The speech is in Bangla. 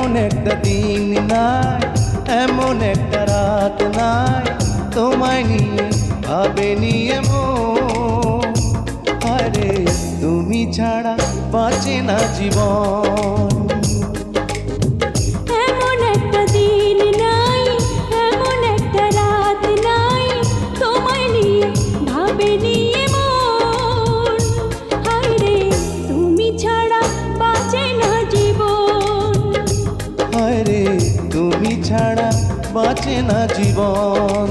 এমন একটা দিন নাই, এমন একটা রাত নাই তোমায় নিয়ে ভাবেনি এমন। আরে তুমি ছাড়া বাঁচে না জীবন। এমন একটা দিন নাই, এমন একটা রাত নাই তোমায় নিয়ে ভাবেনি এমন। হায়রে তুমি ছাড়া বাঁচে না জীবন। আরে তুমি ছাড়া বাঁচে না জীবন।